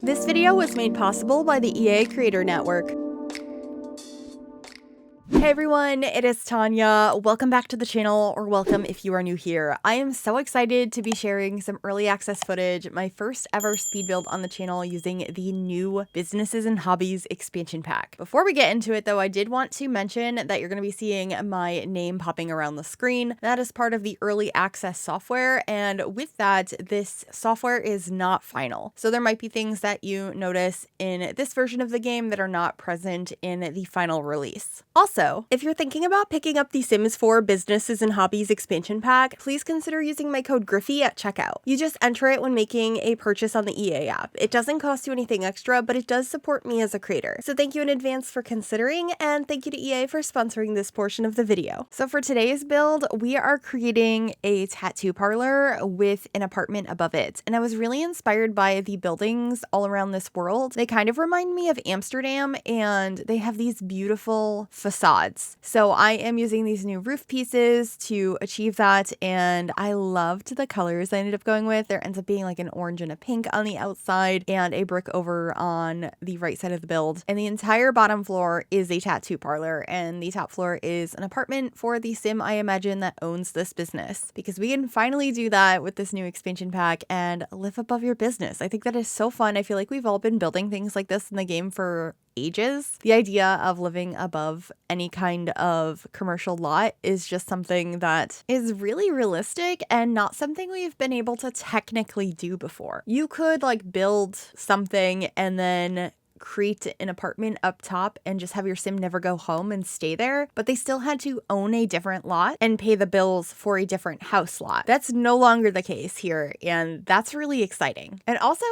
This video was made possible by the EA Creator Network. Hey everyone, it is Tanya. Welcome back to the channel, or welcome if you are new here. I am so excited to be sharing some early access footage, my first ever speed build on the channel using the new Businesses and Hobbies Expansion Pack. Before we get into it though, I did want to mention that you're going to be seeing my name popping around the screen. That is part of the early access software, and with that, this software is not final. So there might be things that you notice in this version of the game that are not present in the final release. Also, if you're thinking about picking up the Sims 4 Businesses and Hobbies Expansion Pack, please consider using my code Gryphi at checkout. You just enter it when making a purchase on the EA app. It doesn't cost you anything extra, but it does support me as a creator. So thank you in advance for considering, and thank you to EA for sponsoring this portion of the video. So for today's build, we are creating a tattoo parlor with an apartment above it. And I was really inspired by the buildings all around this world. They kind of remind me of Amsterdam, and they have these beautiful facades. So I am using these new roof pieces to achieve that, and I loved the colors I ended up going with. There ends up being like an orange and a pink on the outside and a brick over on the right side of the build. And the entire bottom floor is a tattoo parlor, and the top floor is an apartment for the sim I imagine that owns this business, because we can finally do that with this new expansion pack and live above your business. I think that is so fun. I feel like we've all been building things like this in the game for ages. The idea of living above any kind of commercial lot is just something that is really realistic and not something we've been able to technically do before. You could like build something and then create an apartment up top and just have your sim never go home and stay there, but they still had to own a different lot and pay the bills for a different house lot. That's no longer the case here, and that's really exciting. And also,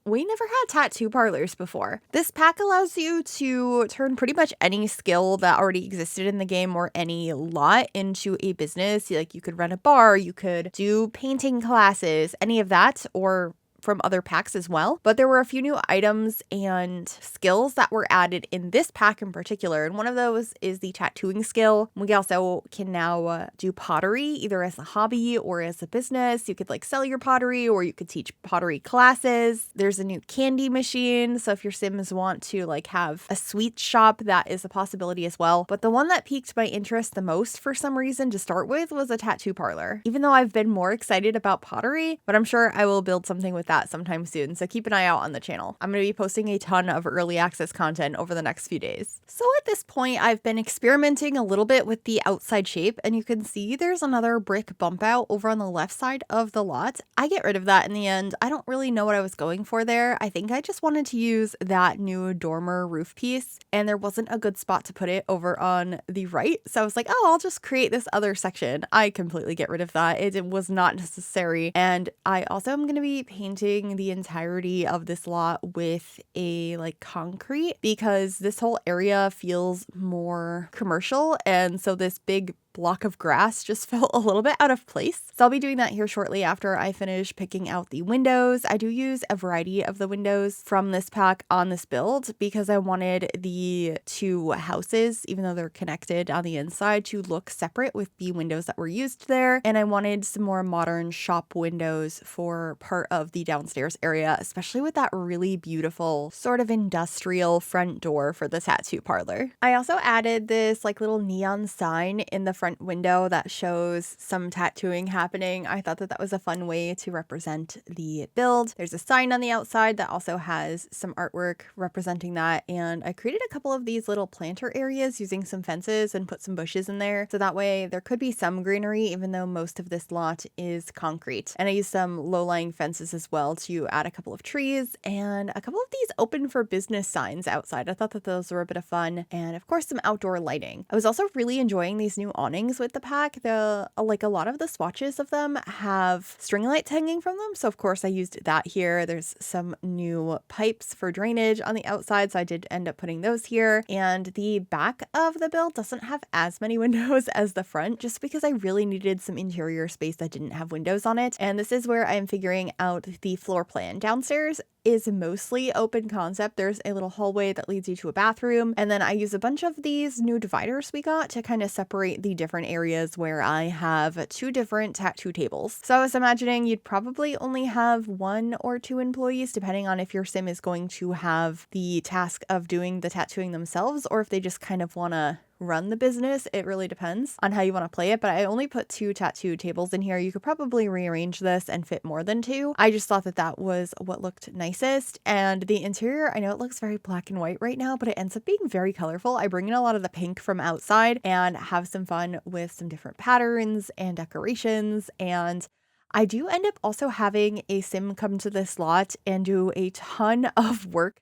we never had tattoo parlors before. This pack allows you to turn pretty much any skill that already existed in the game or any lot into a business. Like you could run a bar, you could do painting classes, any of that, or from other packs as well. But there were a few new items and skills that were added in this pack in particular. And one of those is the tattooing skill. We also can now do pottery, either as a hobby or as a business. You could like sell your pottery, or you could teach pottery classes. There's a new candy machine. So if your Sims want to like have a sweet shop, that is a possibility as well. But the one that piqued my interest the most for some reason to start with was a tattoo parlor. Even though I've been more excited about pottery, but I'm sure I will build something with that sometime soon, so keep an eye out on the channel. I'm going to be posting a ton of early access content over the next few days. So at this point, I've been experimenting a little bit with the outside shape, and you can see there's another brick bump out over on the left side of the lot. I get rid of that in the end. I don't really know what I was going for there. I think I just wanted to use that new dormer roof piece, and there wasn't a good spot to put it over on the right, so I was like, oh, I'll just create this other section. I completely get rid of that. It was not necessary, and I also am going to be painting the entirety of this lot with a like concrete, because this whole area feels more commercial, and so this big block of grass just felt a little bit out of place. So I'll be doing that here shortly after I finish picking out the windows. I do use a variety of the windows from this pack on this build because I wanted the two houses, even though they're connected on the inside, to look separate with the windows that were used there. And I wanted some more modern shop windows for part of the downstairs area, especially with that really beautiful sort of industrial front door for the tattoo parlor. I also added this like little neon sign in the front window that shows some tattooing happening. I thought that that was a fun way to represent the build. There's a sign on the outside that also has some artwork representing that, and I created a couple of these little planter areas using some fences and put some bushes in there, so that way there could be some greenery even though most of this lot is concrete. And I used some low-lying fences as well to add a couple of trees and a couple of these open for business signs outside. I thought that those were a bit of fun, and of course some outdoor lighting. I was also really enjoying these new awnings with the pack. Like a lot of the swatches of them have string lights hanging from them, so of course I used that here. There's some new pipes for drainage on the outside, so I did end up putting those here. And the back of the build doesn't have as many windows as the front, just because I really needed some interior space that didn't have windows on it. And this is where I'm figuring out the floor plan. Downstairs is mostly open concept. There's a little hallway that leads you to a bathroom, and then I use a bunch of these new dividers we got to kind of separate the different areas where I have 2 different tattoo tables. So I was imagining you'd probably only have 1 or 2 employees, depending on if your sim is going to have the task of doing the tattooing themselves, or if they just kind of want to run the business. It really depends on how you want to play it, but I only put 2 tattoo tables in here. You could probably rearrange this and fit more than 2. I just thought that that was what looked nicest. And the interior, I know it looks very black and white right now, but it ends up being very colorful. I bring in a lot of the pink from outside and have some fun with some different patterns and decorations. And I do end up also having a sim come to this lot and do a ton of work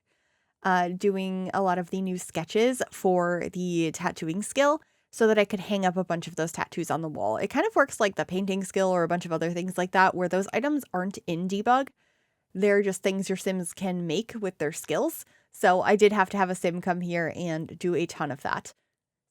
doing a lot of the new sketches for the tattooing skill so that I could hang up a bunch of those tattoos on the wall. It kind of works like the painting skill or a bunch of other things like that, where those items aren't in debug. They're just things your sims can make with their skills. So I did have to have a sim come here and do a ton of that.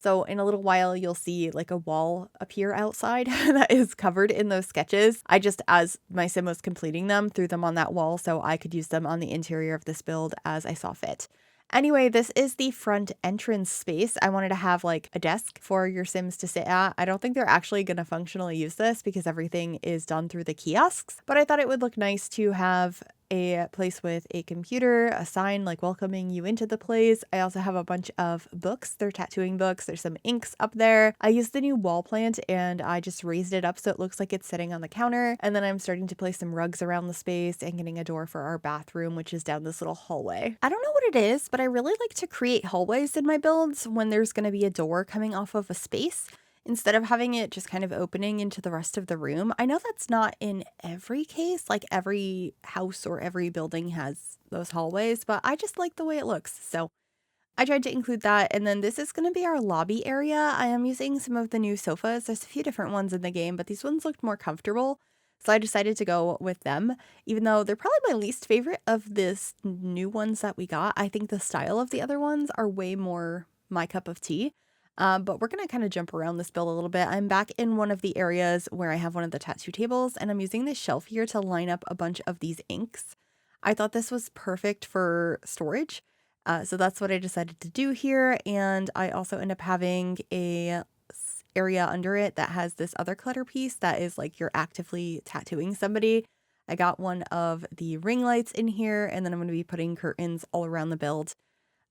So in a little while, you'll see like a wall appear outside that is covered in those sketches. I just, as my sim was completing them, threw them on that wall so I could use them on the interior of this build as I saw fit. Anyway, this is the front entrance space. I wanted to have like a desk for your sims to sit at. I don't think they're actually going to functionally use this because everything is done through the kiosks, but I thought it would look nice to have a place with a computer, a sign like welcoming you into the place. I also have a bunch of books. They're tattooing books. There's some inks up there. I used the new wall plant and I just raised it up so it looks like it's sitting on the counter. And then I'm starting to place some rugs around the space and getting a door for our bathroom, which is down this little hallway. I don't know what it is, but I really like to create hallways in my builds when there's going to be a door coming off of a space, instead of having it just kind of opening into the rest of the room. I know that's not in every case, like every house or every building has those hallways, but I just like the way it looks. So I tried to include that. And then this is going to be our lobby area. I am using some of the new sofas. There's a few different ones in the game, but these ones looked more comfortable. So I decided to go with them, even though they're probably my least favorite of this new ones that we got. I think the style of the other ones are way more my cup of tea. But we're going to kind of jump around this build a little bit. I'm back in one of the areas where I have one of the tattoo tables, and I'm using this shelf here to line up a bunch of these inks. I thought this was perfect for storage. So that's what I decided to do here. And I also end up having a area under it that has this other clutter piece that is like you're actively tattooing somebody. I got one of the ring lights in here, and then I'm going to be putting curtains all around the build.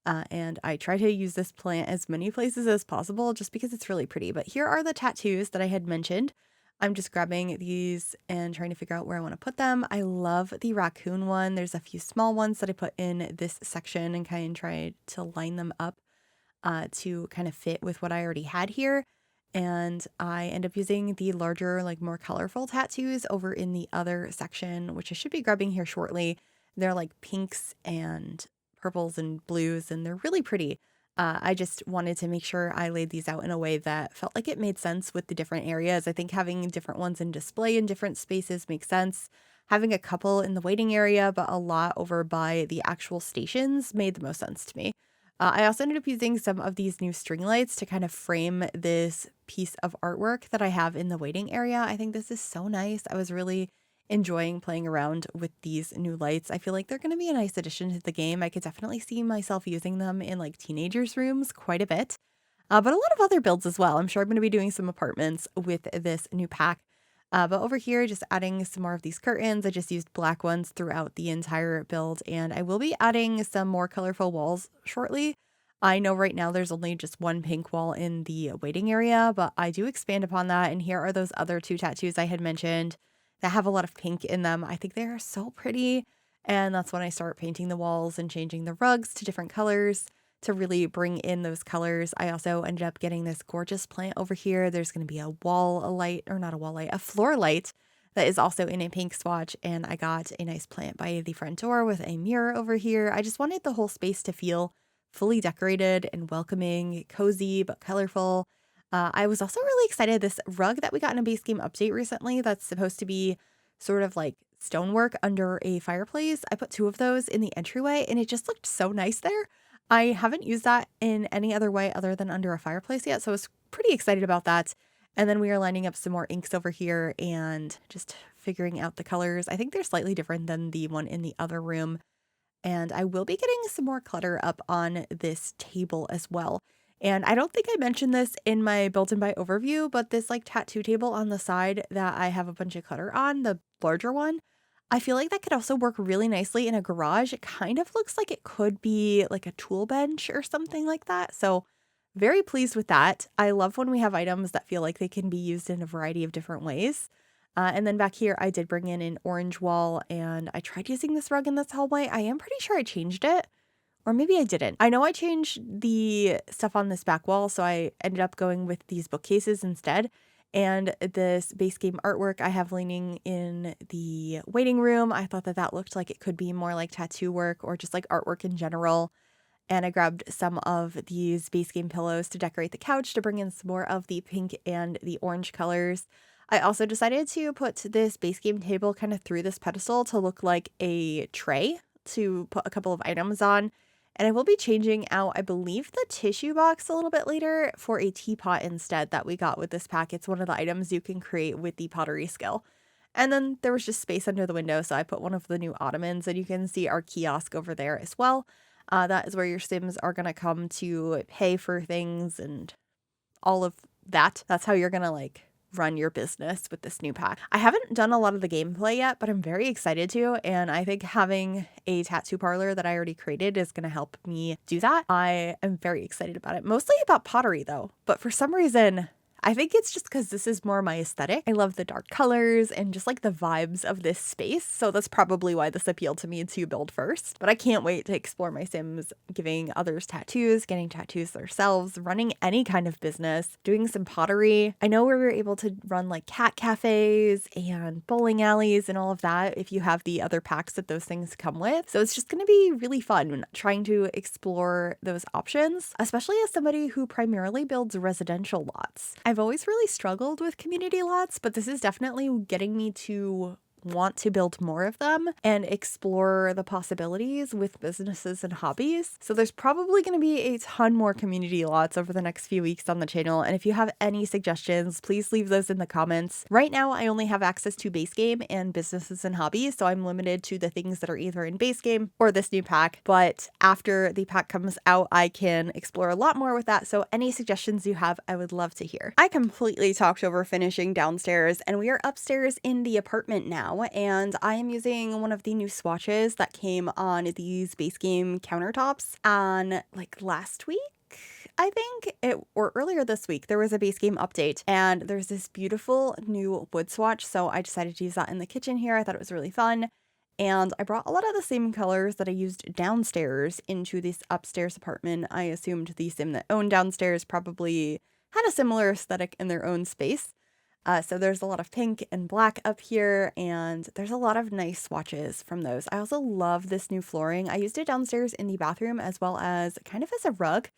And I try to use this plant as many places as possible just because it's really pretty. But here are the tattoos that I had mentioned. I'm just grabbing these and trying to figure out where I want to put them. I love the raccoon one. There's a few small ones that I put in this section and kind of tried to line them up to kind of fit with what I already had here. And I end up using the larger, like more colorful tattoos over in the other section, which I should be grabbing here shortly. They're like pinks and purples and blues, and they're really pretty. I just wanted to make sure I laid these out in a way that felt like it made sense with the different areas. I think having different ones in display in different spaces makes sense. Having a couple in the waiting area, but a lot over by the actual stations made the most sense to me. I also ended up using some of these new string lights to kind of frame this piece of artwork that I have in the waiting area. I think this is so nice. I was really enjoying playing around with these new lights. I feel like they're going to be a nice addition to the game. I could definitely see myself using them in like teenagers' rooms quite a bit, but a lot of other builds as well. I'm sure I'm going to be doing some apartments with this new pack. But over here, just adding some more of these curtains. I just used black ones throughout the entire build, and I will be adding some more colorful walls shortly. I know right now there's only just one pink wall in the waiting area, but I do expand upon that. And here are those other 2 tattoos I had mentioned that have a lot of pink in them. I think they are so pretty. And that's when I start painting the walls and changing the rugs to different colors to really bring in those colors. I also ended up getting this gorgeous plant over here. There's going to be a floor light that is also in a pink swatch. And I got a nice plant by the front door with a mirror over here. I just wanted the whole space to feel fully decorated and welcoming, cozy, but colorful. I was also really excited. This rug that we got in a base game update recently that's supposed to be sort of like stonework under a fireplace. I put 2 of those in the entryway and it just looked so nice there. I haven't used that in any other way other than under a fireplace yet, so I was pretty excited about that. And then we are lining up some more inks over here and just figuring out the colors. I think they're slightly different than the one in the other room. And I will be getting some more clutter up on this table as well. And I don't think I mentioned this in my built and buy overview, but this like tattoo table on the side that I have a bunch of clutter on, the larger one, I feel like that could also work really nicely in a garage. It kind of looks like it could be like a tool bench or something like that. So very pleased with that. I love when we have items that feel like they can be used in a variety of different ways. And then back here, I did bring in an orange wall, and I tried using this rug in this hallway. I am pretty sure I changed it, or maybe I didn't. I know I changed the stuff on this back wall, so I ended up going with these bookcases instead. And this base game artwork I have leaning in the waiting room. I thought that that looked like it could be more like tattoo work or just like artwork in general. And I grabbed some of these base game pillows to decorate the couch to bring in some more of the pink and the orange colors. I also decided to put this base game table kind of through this pedestal to look like a tray to put a couple of items on. And I will be changing out, I believe, the tissue box a little bit later for a teapot instead that we got with this pack. It's one of the items you can create with the pottery skill. And then there was just space under the window, so I put one of the new ottomans, and you can see our kiosk over there as well. That is where your Sims are going to come to pay for things and all of that. That's how you're going to like run your business with this new pack. I haven't done a lot of the gameplay yet, but I'm very excited to, and I think having a tattoo parlor that I already created is going to help me do that. I am very excited about it, mostly about pottery though, but for some reason, I think it's just because this is more my aesthetic. I love the dark colors and just like the vibes of this space. So that's probably why this appealed to me to build first. But I can't wait to explore my Sims, giving others tattoos, getting tattoos themselves, running any kind of business, doing some pottery. I know we were able to run like cat cafes and bowling alleys and all of that if you have the other packs that those things come with. So it's just going to be really fun trying to explore those options, especially as somebody who primarily builds residential lots. I've always really struggled with community lots, but this is definitely getting me to want to build more of them and explore the possibilities with businesses and hobbies. So there's probably going to be a ton more community lots over the next few weeks on the channel. And if you have any suggestions, please leave those in the comments. Right now, I only have access to base game and businesses and hobbies, so I'm limited to the things that are either in base game or this new pack. But after the pack comes out, I can explore a lot more with that. So any suggestions you have, I would love to hear. I completely talked over finishing downstairs, and we are upstairs in the apartment now. And I am using one of the new swatches that came on these base game countertops on like last week. I think or earlier this week, there was a base game update, and there's this beautiful new wood swatch. So I decided to use that in the kitchen here. I thought it was really fun. And I brought a lot of the same colors that I used downstairs into this upstairs apartment. I assumed the Sim that owned downstairs probably had a similar aesthetic in their own space. So there's a lot of pink and black up here, and there's a lot of nice swatches from those. I also love this new flooring. I used it downstairs in the bathroom as well as kind of as a rug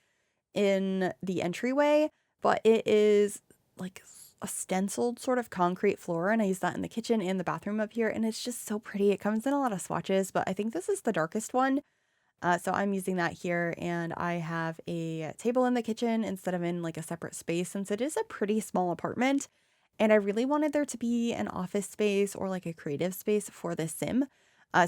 in the entryway, but it is like a stenciled sort of concrete floor, and I use that in the kitchen and the bathroom up here, and it's just so pretty. It comes in a lot of swatches, but I think this is the darkest one. So I'm using that here, and I have a table in the kitchen instead of in like a separate space, since it is a pretty small apartment. And I really wanted there to be an office space or like a creative space for this Sim.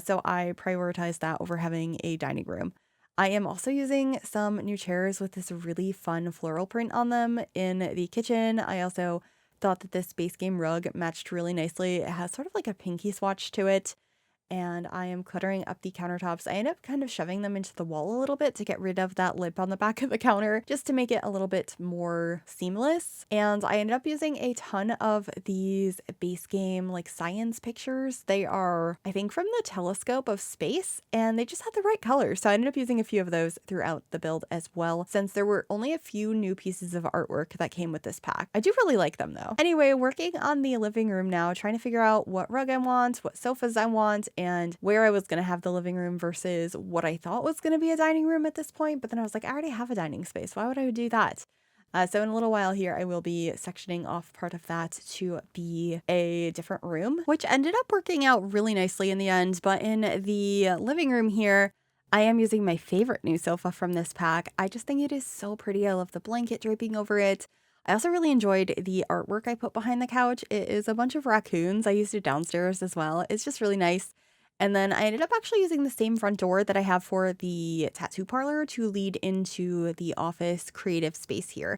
So I prioritized that over having a dining room. I am also using some new chairs with this really fun floral print on them in the kitchen. I also thought that this base game rug matched really nicely. It has sort of like a pinky swatch to it. And I am cluttering up the countertops. I end up kind of shoving them into the wall a little bit to get rid of that lip on the back of the counter, just to make it a little bit more seamless. And I ended up using a ton of these base game like science pictures. They are, I think, from the telescope of space, and they just had the right color. So I ended up using a few of those throughout the build as well, since there were only a few new pieces of artwork that came with this pack. I do really like them though. Anyway, working on the living room now, trying to figure out what rug I want, what sofas I want, and where I was going to have the living room versus what I thought was going to be a dining room at this point. But then I was like, I already have a dining space. Why would I do that? So in a little while here, I will be sectioning off part of that to be a different room, which ended up working out really nicely in the end. But in the living room here, I am using my favorite new sofa from this pack. I just think it is so pretty. I love the blanket draping over it. I also really enjoyed the artwork I put behind the couch. It is a bunch of raccoons. I used it downstairs as well. It's just really nice. And then I ended up actually using the same front door that I have for the tattoo parlor to lead into the office creative space here.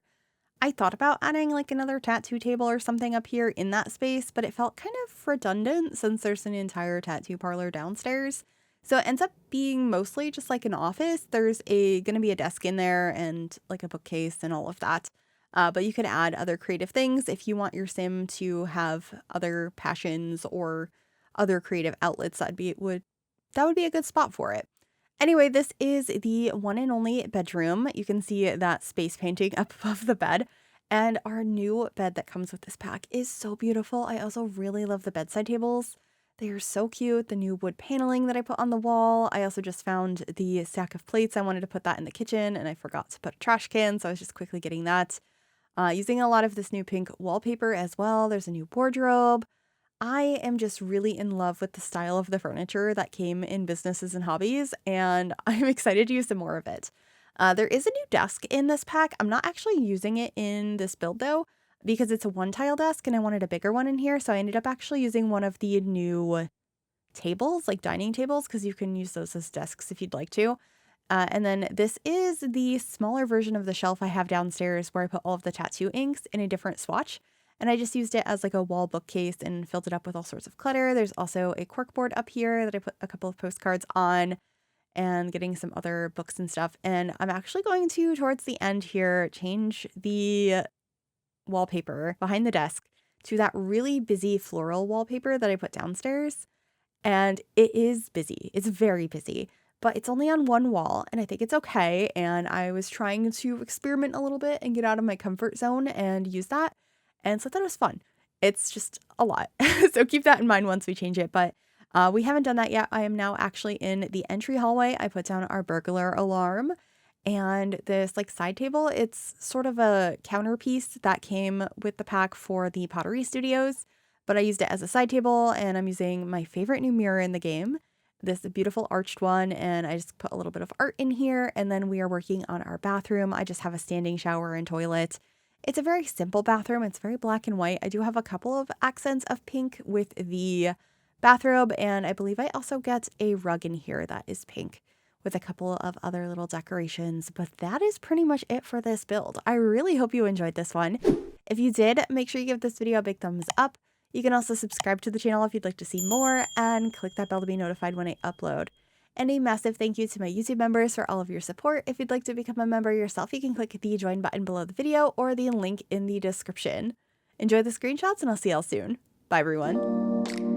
I thought about adding like another tattoo table or something up here in that space, but it felt kind of redundant since there's an entire tattoo parlor downstairs. So it ends up being mostly just like an office. There's gonna be a desk in there and like a bookcase and all of that. But you could add other creative things if you want your sim to have other passions or other creative outlets. That would be a good spot for it. Anyway, this is the one and only bedroom. You can see that space painting up above the bed. And our new bed that comes with this pack is so beautiful. I also really love the bedside tables. They are so cute. The new wood paneling that I put on the wall. I also just found the stack of plates. I wanted to put that in the kitchen and I forgot to put a trash can, so I was just quickly getting that. Using a lot of this new pink wallpaper as well. There's a new wardrobe. I am just really in love with the style of the furniture that came in Businesses and Hobbies, and I'm excited to use some more of it. There is a new desk in this pack. I'm not actually using it in this build though, because it's a one-tile desk and I wanted a bigger one in here, so I ended up actually using one of the new tables, like dining tables, because you can use those as desks if you'd like to. And then this is the smaller version of the shelf I have downstairs where I put all of the tattoo inks in a different swatch. And I just used it as like a wall bookcase and filled it up with all sorts of clutter. There's also a corkboard up here that I put a couple of postcards on and getting some other books and stuff. And I'm actually going to, towards the end here, change the wallpaper behind the desk to that really busy floral wallpaper that I put downstairs. And it is busy. It's very busy, but it's only on one wall and I think it's okay. And I was trying to experiment a little bit and get out of my comfort zone and use that. And so I thought it was fun. It's just a lot. So keep that in mind once we change it. But we haven't done that yet. I am now actually in the entry hallway. I put down our burglar alarm and this like side table. It's sort of a counterpiece that came with the pack for the pottery studios, but I used it as a side table and I'm using my favorite new mirror in the game, this beautiful arched one, and I just put a little bit of art in here. And then we are working on our bathroom. I just have a standing shower and toilet. It's a very simple bathroom. It's very black and white. I do have a couple of accents of pink with the bathrobe, and I believe I also get a rug in here that is pink with a couple of other little decorations, but that is pretty much it for this build. I really hope you enjoyed this one. If you did, make sure you give this video a big thumbs up. You can also subscribe to the channel if you'd like to see more, and click that bell to be notified when I upload. And a massive thank you to my YouTube members for all of your support. If you'd like to become a member yourself, you can click the join button below the video or the link in the description. Enjoy the screenshots and I'll see y'all soon. Bye everyone.